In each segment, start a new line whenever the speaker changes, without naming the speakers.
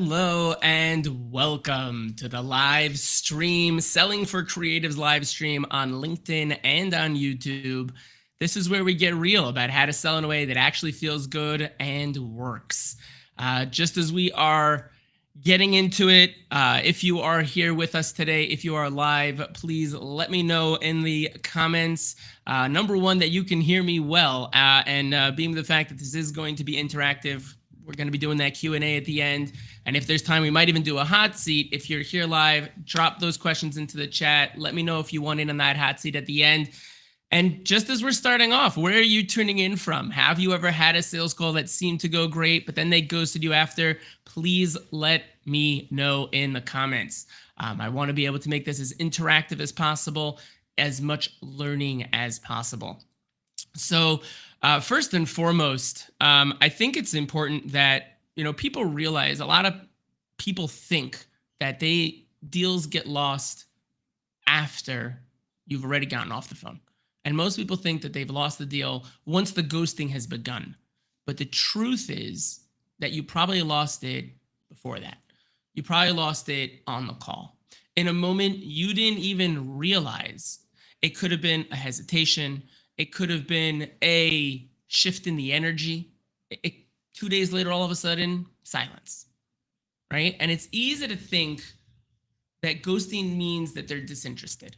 Hello and welcome to the live stream, Selling for Creatives live stream on LinkedIn and on YouTube. This is where we get real about how to sell in a way that actually feels good and works. Just as we are getting into it, if you are here with us today, if you are live, please let me know in the comments, number one, that you can hear me well, and being the fact that this is going to be interactive, we're going to be doing that Q&A at the end. And if there's time, we might even do a hot seat. If you're here live, drop those questions into the chat. Let me know if you want in on that hot seat at the end. And just as we're starting off, where are you tuning in from? Have you ever had a sales call that seemed to go great, but then they ghosted you after? Please let me know in the comments. I want to be able to make this as interactive as possible, as much learning as possible. So first and foremost, I think it's important that, people realize a lot of people think that deals get lost after you've already gotten off the phone. And most people think that they've lost the deal once the ghosting has begun. But the truth is that you probably lost it before that. You probably lost it on the call. In a moment you didn't even realize. It could have been a hesitation. It could have been a shift in the energy. 2 days later, all of a sudden, silence, right? And it's easy to think that ghosting means that they're disinterested.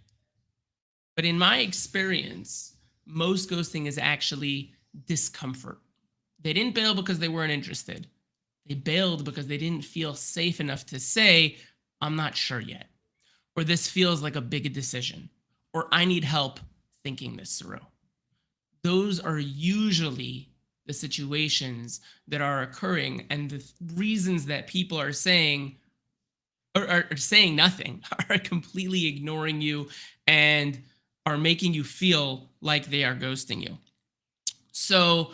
But in my experience, most ghosting is actually discomfort. They didn't bail because they weren't interested. They bailed because they didn't feel safe enough to say, I'm not sure yet, or this feels like a big decision, or I need help thinking this through. Those are usually the situations that are occurring, and the reasons that people are saying or are saying nothing, are completely ignoring you and are making you feel like they are ghosting you. So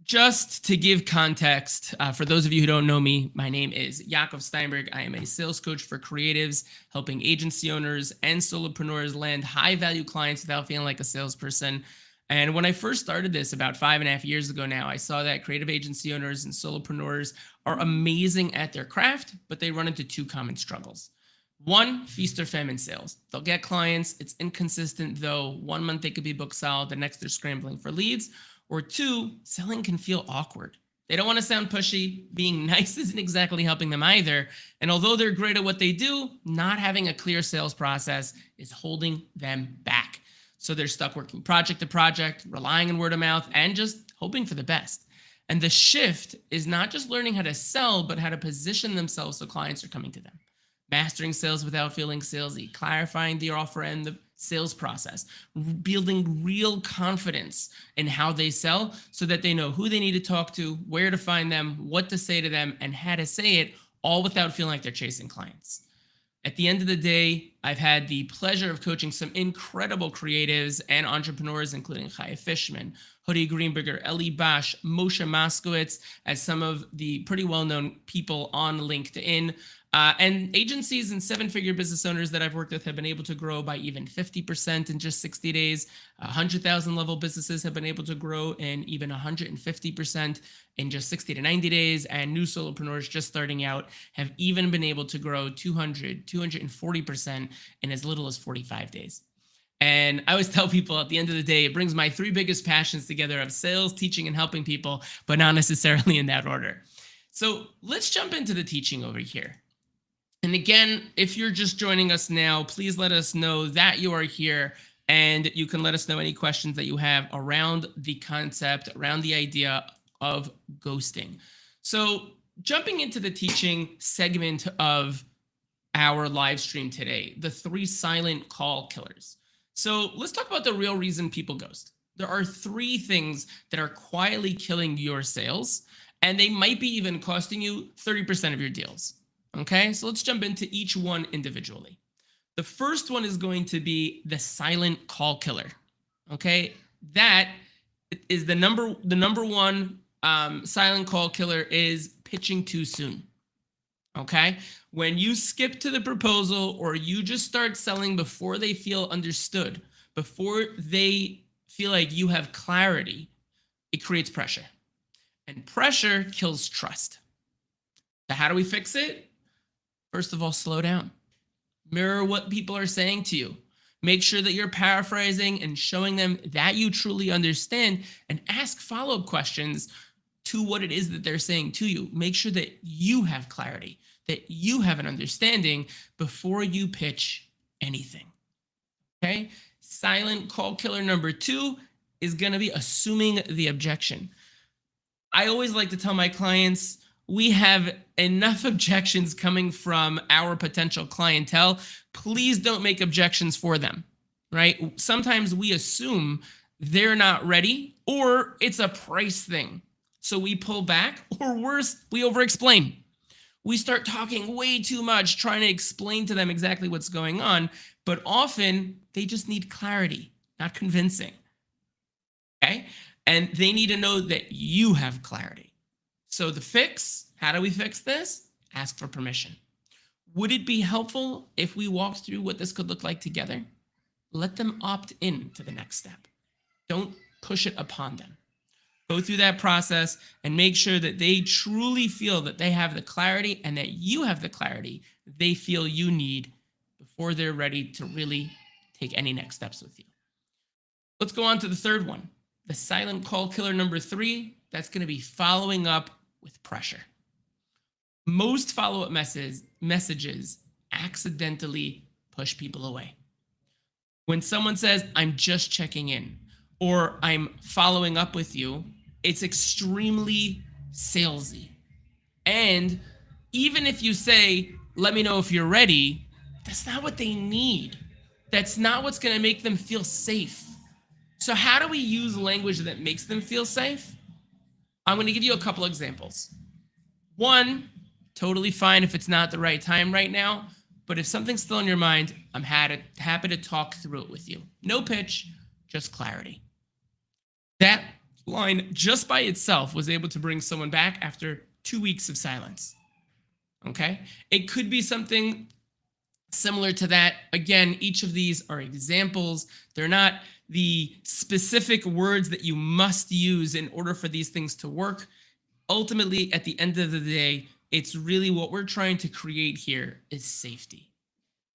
just to give context, for those of you who don't know me, my name is Yaakov Steinberg. I am a sales coach for creatives, helping agency owners and solopreneurs land high-value clients without feeling like a salesperson. And when I first started this about 5.5 years ago now, I saw that creative agency owners and solopreneurs are amazing at their craft, but they run into two common struggles. One, feast or famine sales. They'll get clients. It's inconsistent, though. 1 month they could be booked solid, the next they're scrambling for leads. Or two, selling can feel awkward. They don't want to sound pushy. Being nice isn't exactly helping them either. And although they're great at what they do, not having a clear sales process is holding them back. So they're stuck working project to project, relying on word of mouth, and just hoping for the best. And the shift is not just learning how to sell, but how to position themselves so clients are coming to them. Mastering sales without feeling salesy, clarifying the offer and the sales process, building real confidence in how they sell so that they know who they need to talk to, where to find them, what to say to them, and how to say it, all without feeling like they're chasing clients. At the end of the day, I've had the pleasure of coaching some incredible creatives and entrepreneurs, including Chaya Fishman, Hoodie Greenberger, Ellie Bash, Moshe Moskowitz, as some of the pretty well-known people on LinkedIn. And agencies and seven-figure business owners that I've worked with have been able to grow by even 50% in just 60 days. 100,000 level businesses have been able to grow in even 150% in just 60 to 90 days. And new solopreneurs just starting out have even been able to grow 200, 240% in as little as 45 days. And I always tell people at the end of the day, it brings my three biggest passions together of sales, teaching, and helping people, but not necessarily in that order. So let's jump into the teaching over here. And again, if you're just joining us now, please let us know that you are here, and you can let us know any questions that you have around the concept, around the idea of ghosting. So jumping into the teaching segment of our live stream today, the 3 silent call killers. So let's talk about the real reason people ghost. There are 3 things that are quietly killing your sales, and they might be even costing you 30% of your deals. Okay, so let's jump into each one individually. The first one is going to be the silent call killer. Okay, that is the number one silent call killer is pitching too soon. Okay, when you skip to the proposal or you just start selling before they feel understood, before they feel like you have clarity, it creates pressure. And pressure kills trust. So how do we fix it? First of all, slow down. Mirror what people are saying to you. Make sure that you're paraphrasing and showing them that you truly understand, and ask follow-up questions to what it is that they're saying to you. Make sure that you have clarity, that you have an understanding before you pitch anything. Okay? Silent call killer number 2 is going to be assuming the objection. I always like to tell my clients, we have enough objections coming from our potential clientele. Please don't make objections for them, right? Sometimes we assume they're not ready, or it's a price thing. So we pull back, or worse, we over-explain. We start talking way too much, trying to explain to them exactly what's going on, but often they just need clarity, not convincing. Okay? And they need to know that you have clarity. So the fix, how do we fix this? Ask for permission. Would it be helpful if we walked through what this could look like together? Let them opt in to the next step. Don't push it upon them. Go through that process and make sure that they truly feel that they have the clarity and that you have the clarity they feel you need before they're ready to really take any next steps with you. Let's go on to the third one. The silent call killer number 3, that's going to be following up with pressure. Most follow-up messages accidentally push people away. When someone says, I'm just checking in, or I'm following up with you, it's extremely salesy. And even if you say, let me know if you're ready, that's not what they need. That's not what's going to make them feel safe. So how do we use language that makes them feel safe? I'm going to give you a couple examples. One, totally fine if it's not the right time right now, but if something's still in your mind, I'm happy to talk through it with you. No pitch, just clarity. That line just by itself was able to bring someone back after 2 weeks of silence. Okay? It could be something similar to that. Again, each of these are examples. They're not the specific words that you must use in order for these things to work. Ultimately, at the end of the day, it's really what we're trying to create here is safety.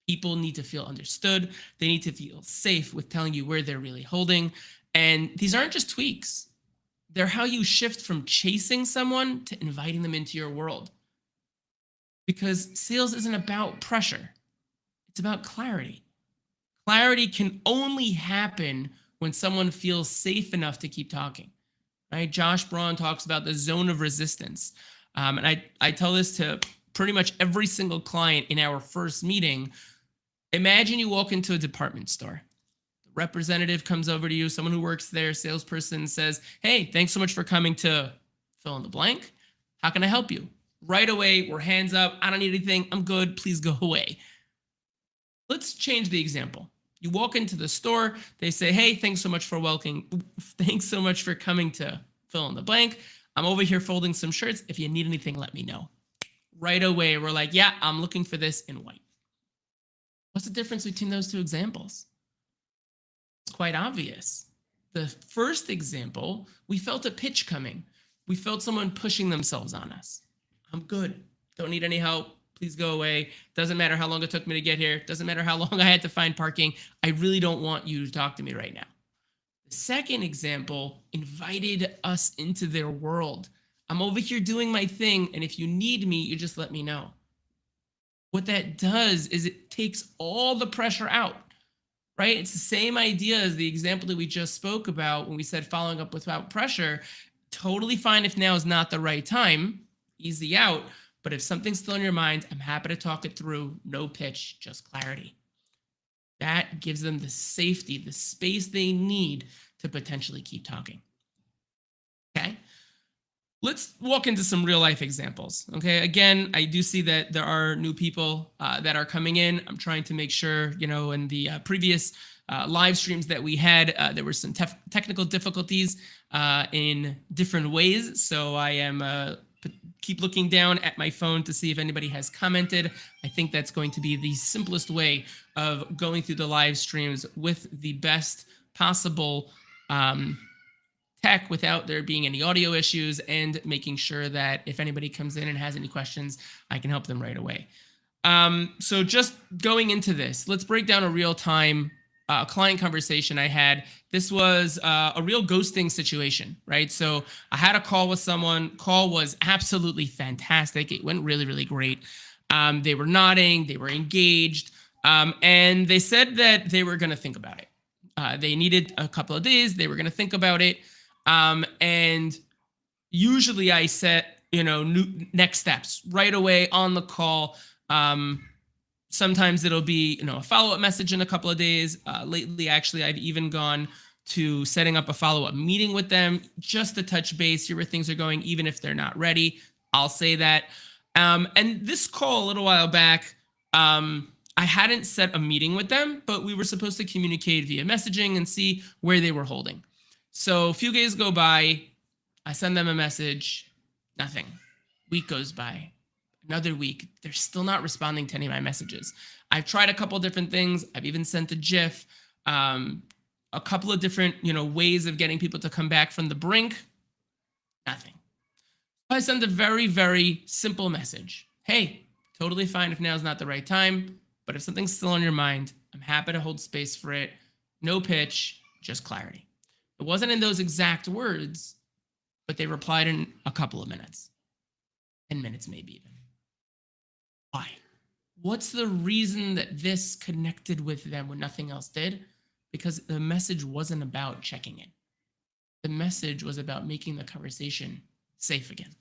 People need to feel understood. They need to feel safe with telling you where they're really holding. And these aren't just tweaks. They're how you shift from chasing someone to inviting them into your world. Because sales isn't about pressure. It's about clarity. Clarity can only happen when someone feels safe enough to keep talking. Right? Josh Braun talks about the zone of resistance. And I tell this to pretty much every single client in our first meeting. Imagine you walk into a department store. The representative comes over to you, someone who works there, salesperson says, hey, thanks so much for coming to fill in the blank. How can I help you? Right away, we're hands up. I don't need anything. I'm good. Please go away. Let's change the example. You walk into the store. They say, hey, thanks so much for Thanks so much for coming to fill in the blank. I'm over here folding some shirts. If you need anything, let me know. Right away, we're like, yeah, I'm looking for this in white. What's the difference between those two examples? It's quite obvious. The first example, we felt a pitch coming. We felt someone pushing themselves on us. I'm good. Don't need any help. Please go away. Doesn't matter how long it took me to get here. Doesn't matter how long I had to find parking. I really don't want you to talk to me right now. The second example invited us into their world. I'm over here doing my thing, and if you need me, you just let me know. What that does is it takes all the pressure out, right? It's the same idea as the example that we just spoke about when we said following up without pressure. Totally fine if now is not the right time. Easy out. But if something's still in your mind, I'm happy to talk it through. No pitch, just clarity. That gives them the safety, the space they need to potentially keep talking. Okay? Let's walk into some real life examples. Okay? Again, I do see that there are new people that are coming in. I'm trying to make sure, in the previous live streams that we had, there were some technical difficulties in different ways. So I am keep looking down at my phone to see if anybody has commented. I think that's going to be the simplest way of going through the live streams with the best possible tech without there being any audio issues, and making sure that if anybody comes in and has any questions, I can help them right away. So just going into this, let's break down a real-time client conversation I had. This was a real ghosting situation, right? So I had a call with someone. Call was absolutely fantastic. It went really, really great. They were nodding, they were engaged, and they said that they were going to think about it. They needed a couple of days. They were going to think about it. And usually I set, new next steps right away on the call. Sometimes it'll be, a follow-up message in a couple of days. Lately, actually, I've even gone to setting up a follow-up meeting with them just to touch base, see where things are going, even if they're not ready. I'll say that. And this call a little while back, I hadn't set a meeting with them, but we were supposed to communicate via messaging and see where they were holding. So a few days go by, I send them a message, nothing. Week goes by, another week, they're still not responding to any of my messages. I've tried a couple of different things. I've even sent a GIF, a couple of different, ways of getting people to come back from the brink, nothing. I send a very, very simple message. Hey, totally fine if now's not the right time, but if something's still on your mind, I'm happy to hold space for it. No pitch, just clarity. It wasn't in those exact words, but they replied in a couple of minutes, 10 minutes maybe even. Why? What's the reason that this connected with them when nothing else did? Because the message wasn't about checking in. The message was about making the conversation safe again.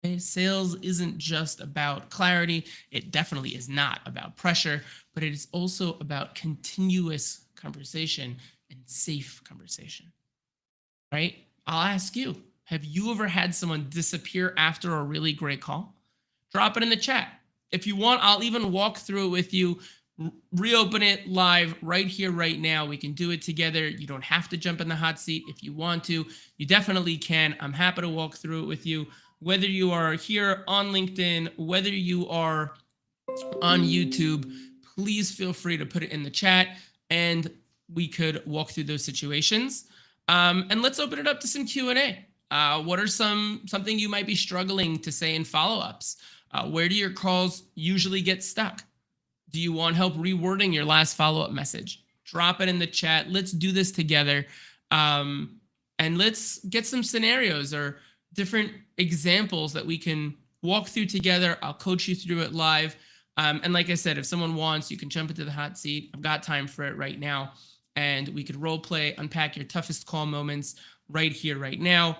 Okay? Sales isn't just about clarity. It definitely is not about pressure, but it is also about continuous conversation and safe conversation, right? I'll ask you, have you ever had someone disappear after a really great call? Drop it in the chat. If you want, I'll even walk through it with you, reopen it live right here, right now. We can do it together. You don't have to jump in the hot seat. If you want to, you definitely can. I'm happy to walk through it with you, whether you are here on LinkedIn, whether you are on YouTube, please feel free to put it in the chat and we could walk through those situations. And let's open it up to some Q&A. What are something you might be struggling to say in follow-ups? Where do your calls usually get stuck? Do you want help rewording your last follow-up message? Drop it in the chat. Let's do this together. And let's get some scenarios or different examples that we can walk through together. I'll coach you through it live. And like I said, if someone wants, you can jump into the hot seat. I've got time for it right now. And we could role play, unpack your toughest call moments right here, right now.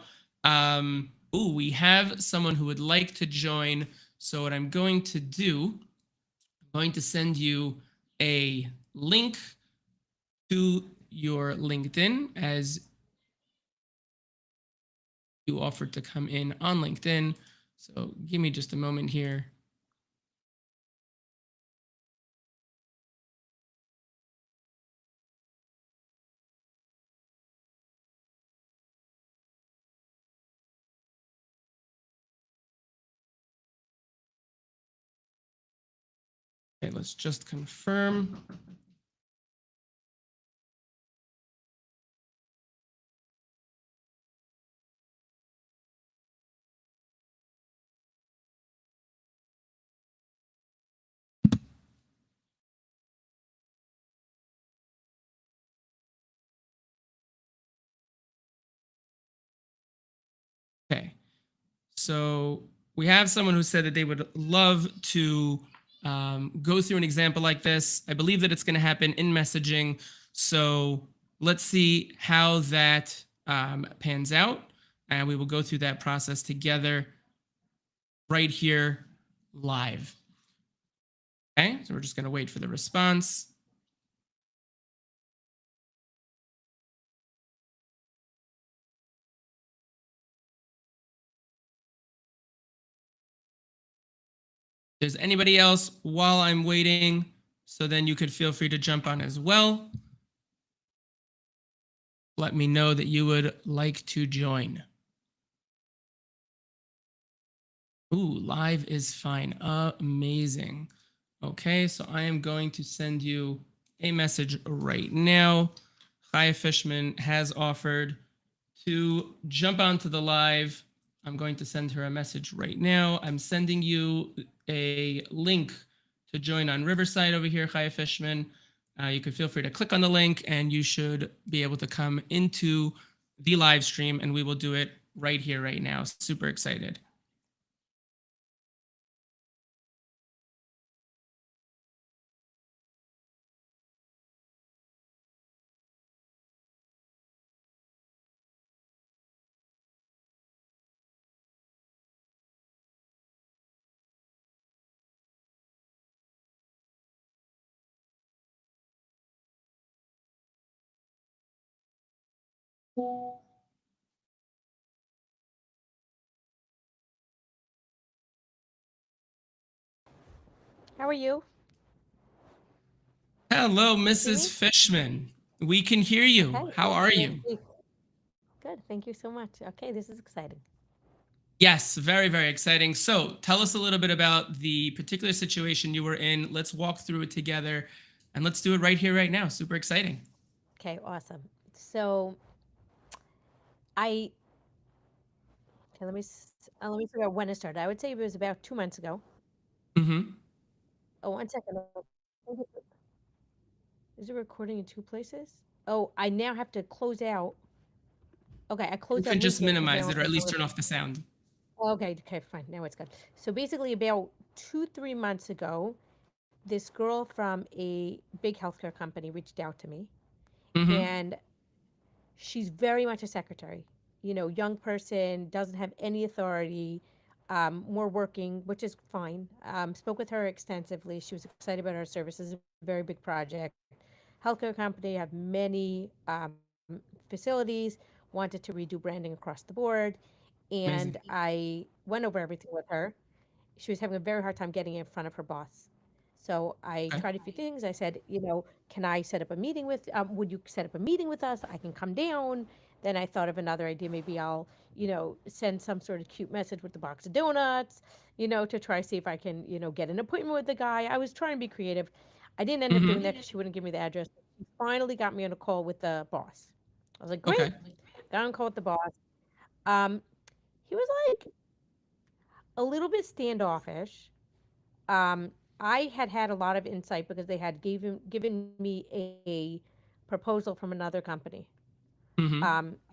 We have someone who would like to join. So what I'm going to do, I'm going to send you a link to your LinkedIn as you offered to come in on LinkedIn. So give me just a moment here. Okay, let's just confirm. Okay, so we have someone who said that they would love to go through an example like this. I believe that it's going to happen in messaging. So let's see how that pans out. And we will go through that process together right here live. Okay, so we're just going to wait for the response. If there's anybody else while I'm waiting, so then you could feel free to jump on as well. Let me know that you would like to join. Ooh, live is fine. Amazing. Okay, so I am going to send you a message right now. Chaya Fishman has offered to jump onto the live. I'm going to send her a message right now. I'm sending you a link to join on Riverside over here, Chaya Fishman. You can feel free to click on the link and you should be able to come into the live stream, and we will do it right here, right now. Super excited.
How are you?
Hello,
Can you see
Mrs.
me?
Fishman. We can hear you.
Okay.
How are you?
Good. Thank you so much. Okay, this is exciting.
Yes, very, very exciting. So tell us a little bit about the particular situation you were in. Let's walk through it together and let's do it right here, right now. Super exciting.
Okay, awesome. So I okay. Let me figure out when it started. I would say it was about 2 months ago.
Mm-hmm.
Oh, 1 second. Is it recording in two places? Oh, I now have to close out. Okay, I
You
closed out
can just
LinkedIn because now
minimize
I'm
it or at
no
least
longer.
turn off the sound.
Okay, okay, fine. Now it's good. So basically, about 3 months ago, this girl from a big healthcare company reached out to me,
Mm-hmm.
and she's very much a secretary. Young person, doesn't have any authority, more working, which is fine. Spoke with her extensively. She was excited about our services, a very big project. Healthcare company, have many facilities, wanted to redo branding across the board. And
Amazing.
I went over everything with her. She was having a very hard time getting in front of her boss. So I
Okay.
tried a few things. I said, can I set up a meeting would you set up a meeting with us? I can come down. Then I thought of another idea. Maybe I'll, send some sort of cute message with the box of donuts, to try see if I can, get an appointment with the guy. I was trying to be creative. I didn't end up doing that
Mm-hmm.
because she wouldn't give me the address. She finally got me on a call with the boss. I was like, great.
Okay.
Got on a call with the boss. Um, he was like a little bit standoffish. um, I had had a lot of insight because they had given me a proposal from another company,
Mm-hmm.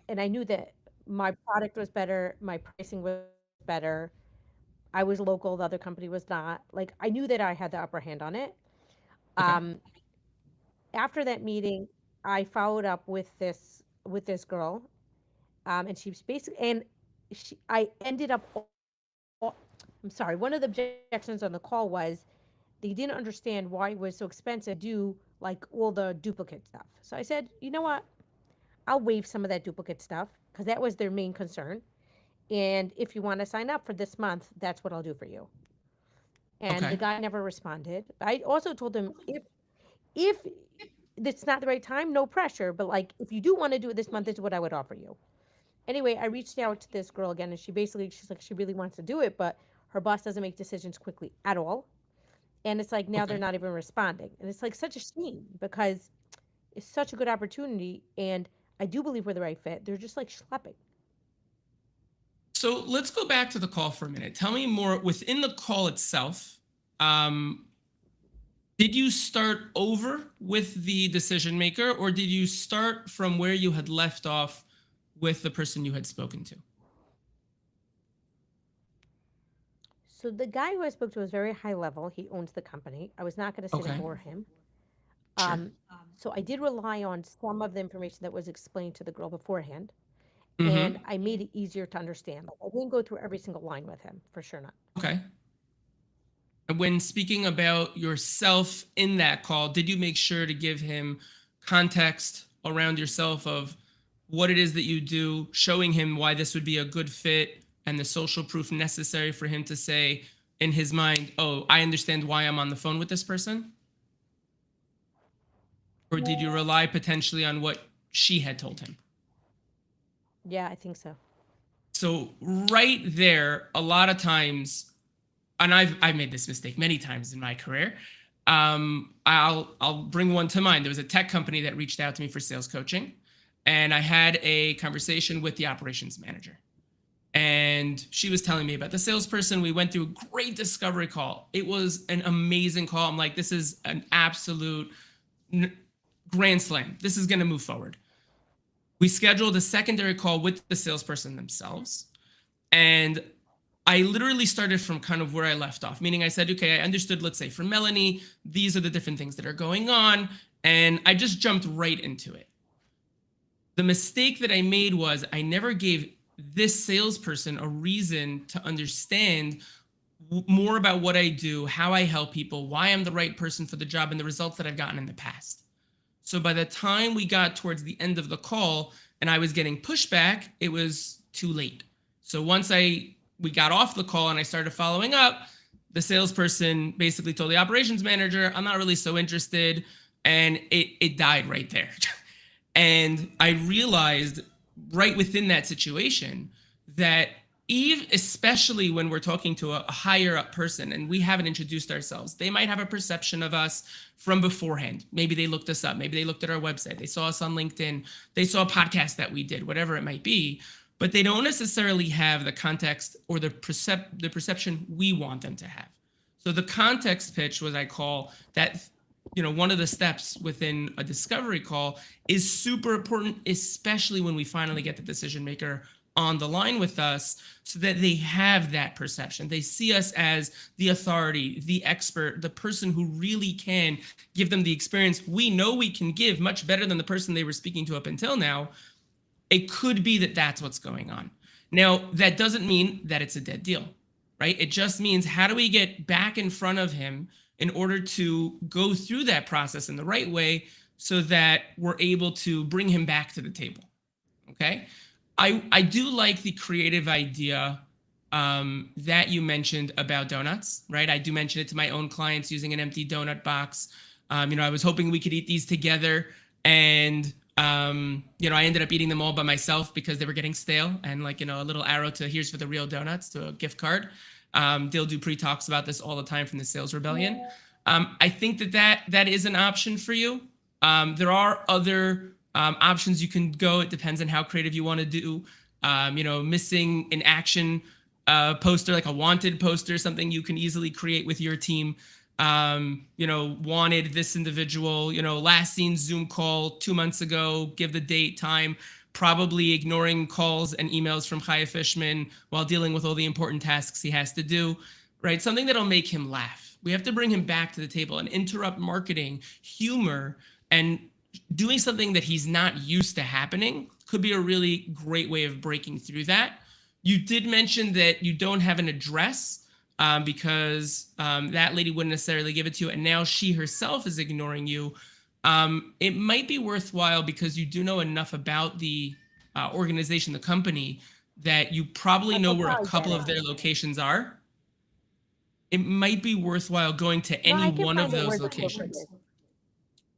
and I knew that my product was better, my pricing was better. I was local, the other company was not. Like I knew that I had the upper hand on it.
Okay.
Um, After that meeting, I followed up with this girl, and she was basically and I ended up. I'm sorry. One of the objections on the call was they didn't understand why it was so expensive to do like all the duplicate stuff. So I said, you know what? I'll waive some of that duplicate stuff because that was their main concern. And if you want to sign up for this month, that's what I'll do for you. And the
Okay.
guy never responded. I also told him if it's not the right time, no pressure. But like if you do want to do it this month, this is what I would offer you. Anyway, I reached out to this girl again, and she's like she really wants to do it, but her boss doesn't make decisions quickly at all. And it's like now they're
Okay.
not even responding, and it's like such a shame because it's such a good opportunity, and I do believe we're the right fit. They're just like schlepping.
So let's go back to the call for a minute. Tell me more within the call itself. Um, did you start over with the decision maker, or did you start from where you had left off with the person you had spoken to?
So the guy who I spoke to was very high level. He owns the company. I was not going to sit and
Okay.
bore him.
Sure.
Um, so I did rely on some of the information that was explained to the girl beforehand, and
Mm-hmm.
I made it easier to understand. Like, I didn't go through every single line with him, for sure not.
Okay. And when speaking about yourself in that call, did you make sure to give him context around yourself of what it is that you do, showing him why this would be a good fit and the social proof necessary for him to say in his mind, oh, I understand why I'm on the phone with this person? Or did you rely potentially on what she had told him?
Yeah, I think so.
So, right there, a lot of times, and I've made this mistake many times in my career. I'll bring one to mind. There was a tech company that reached out to me for sales coaching, and I had a conversation with the operations manager. And she was telling me about the salesperson. We went through a great discovery call. It was an amazing call. I'm like, this is an absolute grand slam. This is going to move forward. We scheduled a secondary call with the salesperson themselves. And I literally started from kind of where I left off, meaning I said, okay, I understood, let's say for Melanie, these are the different things that are going on. And I just jumped right into it. The mistake that I made was I never gave this salesperson a reason to understand more about what I do, how I help people, why I'm the right person for the job, and the results that I've gotten in the past. So by the time we got towards the end of the call and I was getting pushback, it was too late. So once we got off the call and I started following up, the salesperson basically told the operations manager, I'm not really so interested. And it died right there. And I realized right within that situation that especially when we're talking to a higher up person and we haven't introduced ourselves, they might have a perception of us from beforehand. Maybe they looked us up. Maybe they looked at our website. They saw us on LinkedIn. They saw a podcast that we did, whatever it might be. But they don't necessarily have the context or the perception we want them to have. So the context pitch, what I call that, one of the steps within a discovery call is super important, especially when we finally get the decision maker on the line with us, so that they have that perception. They see us as the authority, the expert, the person who really can give them the experience we know we can give much better than the person they were speaking to up until now. It could be that that's what's going on. Now, that doesn't mean that it's a dead deal, right? It just means, how do we get back in front of him in order to go through that process in the right way so that we're able to bring him back to the table, okay? I do like the creative idea that you mentioned about donuts, right? I do mention it to my own clients using an empty donut box. I was hoping we could eat these together, and I ended up eating them all by myself because they were getting stale, and a little arrow to here's for the real donuts, to a gift card. Dale Dupree talks about this all the time from the Sales Rebellion. I think that is an option for you. There are other options you can go. It depends on how creative you want to do. Missing in action poster, like a wanted poster, something you can easily create with your team. Wanted this individual, last seen Zoom call 2 months ago, give the date, time, probably ignoring calls and emails from Chaya Fishman while dealing with all the important tasks he has to do, right? Something that'll make him laugh. We have to bring him back to the table and interrupt marketing, humor, and doing something that he's not used to happening could be a really great way of breaking through that. You did mention that you don't have an address because that lady wouldn't necessarily give it to you, and now she herself is ignoring you. It might be worthwhile, because you do know enough about the organization, the company, that you probably know where a couple of their locations are. It might be worthwhile going to any one of those locations.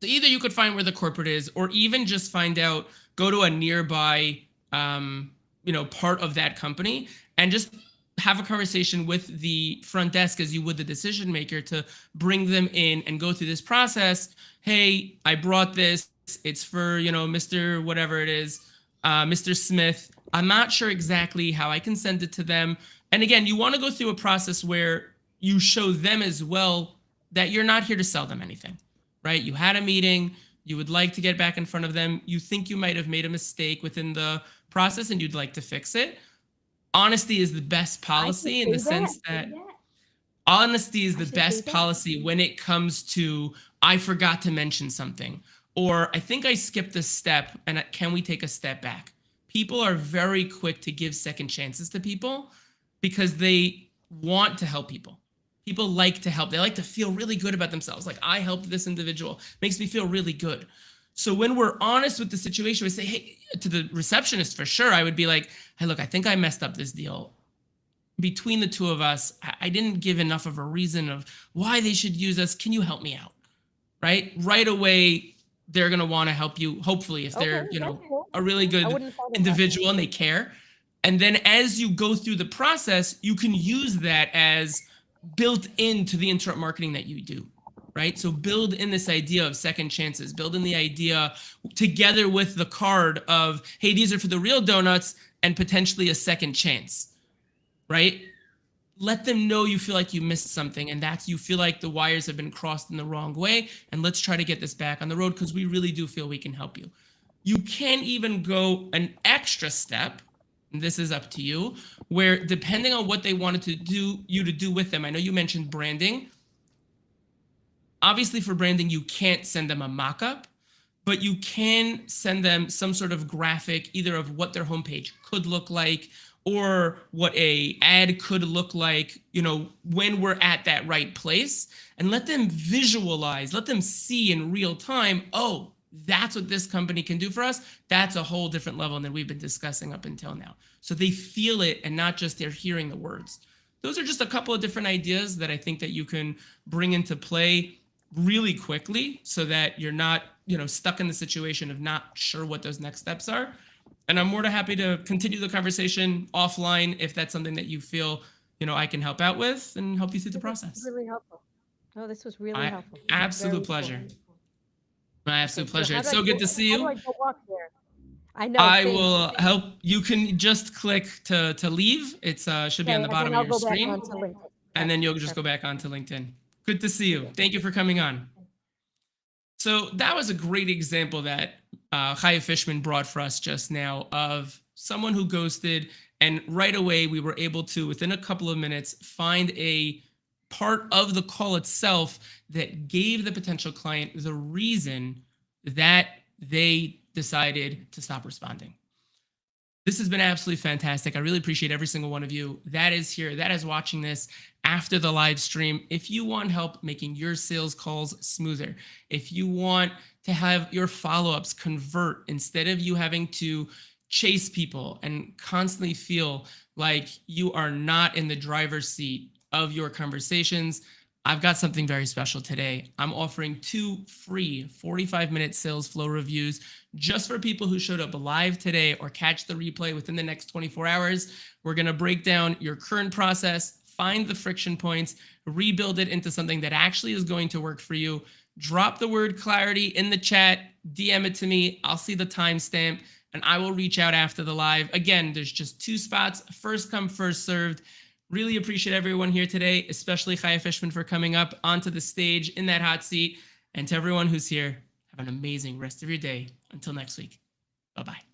So either you could find where the corporate is, or even just go to a nearby, part of that company, and just have a conversation with the front desk as you would the decision maker, to bring them in and go through this process. Hey, I brought this. It's for, Mr. whatever it is, Mr. Smith. I'm not sure exactly how I can send it to them. And again, you want to go through a process where you show them as well that you're not here to sell them anything, right? You had a meeting. You would like to get back in front of them. You think you might have made a mistake within the process and you'd like to fix it. Honesty is the best policy, in the sense that honesty is the best policy when it comes to, I forgot to mention something, or I think I skipped a step, and can we take a step back? People are very quick to give second chances to people because they want to help people. People like to help. They like to feel really good about themselves. Like, I helped this individual. Makes me feel really good. So when we're honest with the situation, we say, hey, to the receptionist for sure, I would be like, hey, look, I think I messed up this deal. Between the two of us, I didn't give enough of a reason of why they should use us. Can you help me out? Right away, they're going to want to help you, hopefully, if they're, a really good individual and they care. And then as you go through the process, you can use that as built into the interrupt marketing that you do. right? So build in this idea of second chances, build in the idea together with the card of, hey, these are for the real donuts and potentially a second chance, right? Let them know you feel like you missed something and that's you feel like the wires have been crossed in the wrong way. And let's try to get this back on the road because we really do feel we can help you. You can even go an extra step. And this is up to you, where depending on what they wanted to do with them, I know you mentioned branding. Obviously, for branding, you can't send them a mock-up, but you can send them some sort of graphic, either of what their homepage could look like or what a ad could look like, when we're at that right place, and let them visualize, let them see in real time, oh, that's what this company can do for us. That's a whole different level than we've been discussing up until now. So they feel it and not just they're hearing the words. Those are just a couple of different ideas that I think that you can bring into play really quickly so that you're not, stuck in the situation of not sure what those next steps are. And I'm more than happy to continue the conversation offline if that's something that you feel, I can help out with and help you through the process.
Really helpful. No, this was really helpful.
Absolute pleasure. My absolute pleasure. It's
so
good to see you.
How do I go off there? I know.
I will help. You can just click to leave. It's should be on the bottom of your screen. And then you'll just go back onto LinkedIn. Good to see you. Thank you for coming on. So that was a great example that Chaya Fishman brought for us just now of someone who ghosted, and right away we were able to, within a couple of minutes, find a part of the call itself that gave the potential client the reason that they decided to stop responding. This has been absolutely fantastic. I really appreciate every single one of you that is here, that is watching this after the live stream. If you want help making your sales calls smoother, if you want to have your follow-ups convert instead of you having to chase people and constantly feel like you are not in the driver's seat of your conversations, I've got something very special today. I'm offering 2 free 45-minute sales flow reviews just for people who showed up live today or catch the replay within the next 24 hours. We're going to break down your current process, find the friction points, rebuild it into something that actually is going to work for you. Drop the word clarity in the chat, DM it to me. I'll see the timestamp and I will reach out after the live. Again, there's just 2 spots, first come, first served. Really appreciate everyone here today, especially Chaya Fishman for coming up onto the stage in that hot seat. And to everyone who's here, have an amazing rest of your day. Until next week. Bye-bye.